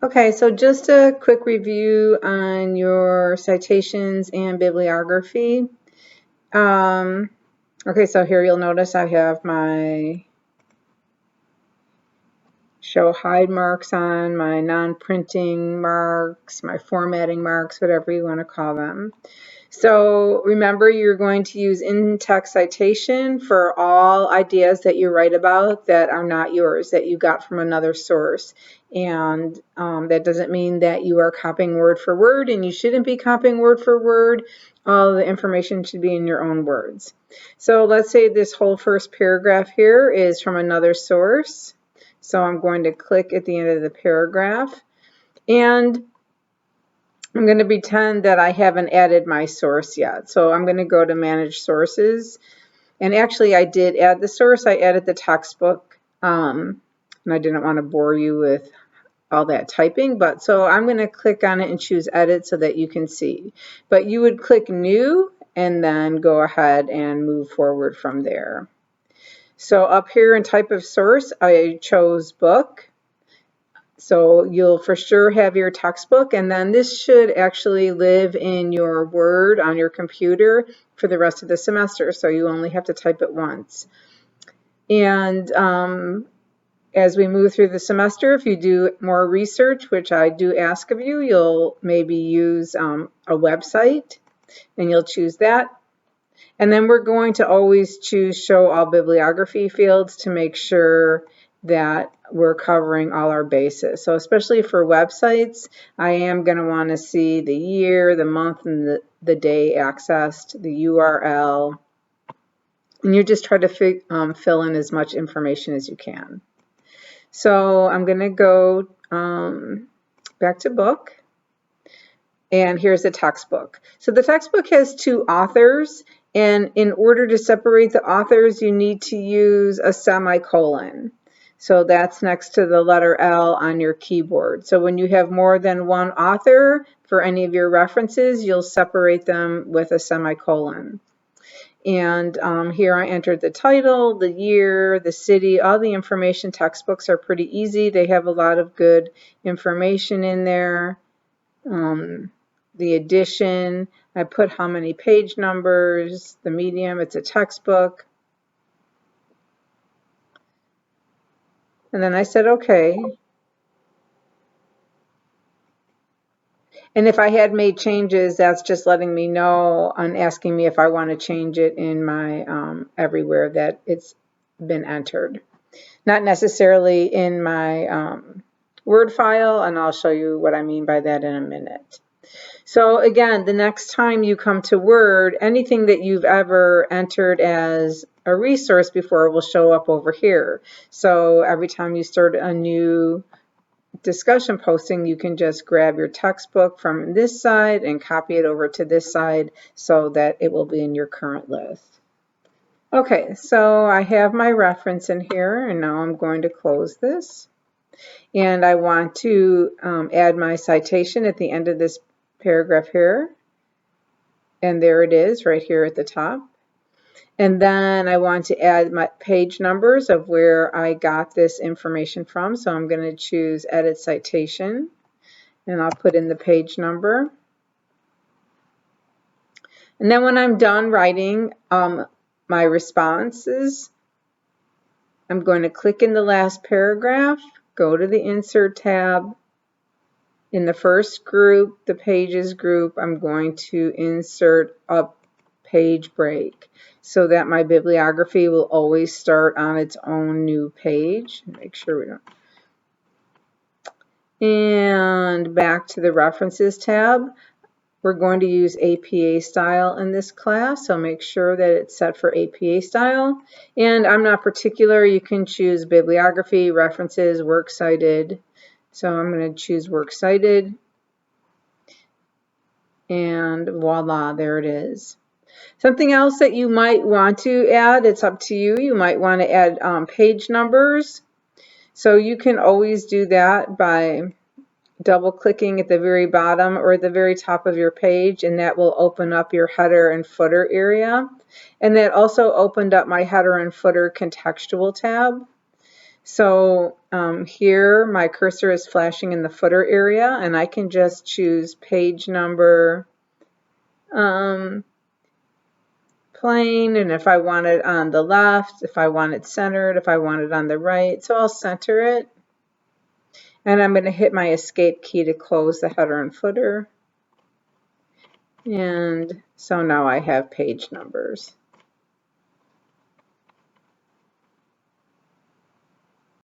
Okay, so just a quick review on your citations and bibliography. Okay, so here you'll notice I have my show hide marks on, my non-printing marks, my formatting marks, whatever you want to call them. So remember, you're going to use in-text citation for all ideas that you write about that are not yours, that you got from another source. And that doesn't mean that you are copying word for word, and you shouldn't be copying word for word. All the information should be in your own words. So let's say this whole first paragraph here is from another source. So I'm going to click at the end of the paragraph, and I'm going to pretend that I haven't added my source yet. So I'm going to go to Manage Sources. And actually, I did add the source. I added the textbook. And I didn't want to bore you with all that typing. But so I'm going to click on it and choose Edit so that you can see. But you would click New and then go ahead and move forward from there. So up here in Type of Source, I chose Book. So you'll for sure have your textbook, and then this should actually live in your Word on your computer for the rest of the semester, so you only have to type it once. And as we move through the semester, if you do more research, which I do ask of you, you'll maybe use a website, and you'll choose that. And then we're going to always choose Show All Bibliography fields to make sure that we're covering all our bases. So especially for websites, I am going to want to see the year, the month, and the day accessed, the URL, and you just try to fill in as much information as you can. So I'm going to go back to book, and here's the textbook. So the textbook has two authors, and in order to separate the authors, you need to use a semicolon. So that's next to the letter L on your keyboard. So when you have more than one author for any of your references, you'll separate them with a semicolon. And here I entered the title, the year, the city, all the information. Textbooks are pretty easy. They have a lot of good information in there. The edition, I put how many page numbers, the medium, it's a textbook. And then I said, okay. And if I had made changes, that's just letting me know and asking me if I want to change it in my everywhere that it's been entered. Not necessarily in my Word file, and I'll show you what I mean by that in a minute. So again, the next time you come to Word, anything that you've ever entered as a resource before will show up over here. So every time you start a new discussion posting, you can just grab your textbook from this side and copy it over to this side so that it will be in your current list. Okay, so I have my reference in here, and now I'm going to close this. And I want to add my citation at the end of this paragraph here. And there it is right here at the top. And then I want to add my page numbers of where I got this information from. So I'm going to choose Edit Citation, and I'll put in the page number. And then when I'm done writing my responses, I'm going to click in the last paragraph, go to the Insert tab. In the first group, the Pages group, I'm going to insert a page break so that my bibliography will always start on its own new page. Make sure we don't. And back to the References tab. We're going to use APA style in this class, so make sure that it's set for APA style. And I'm not particular. You can choose bibliography, references, works cited. So I'm going to choose works cited. And voila, there it is. Something else that you might want to add, it's up to you. You might want to add page numbers. So you can always do that by double clicking at the very bottom or the very top of your page, and that will open up your header and footer area. And that also opened up my header and footer contextual tab. So here my cursor is flashing in the footer area, and I can just choose page number plain, and if I want it on the left, if I want it centered, if I want it on the right. So I'll center it, and I'm going to hit my escape key to close the header and footer. And so now I have page numbers.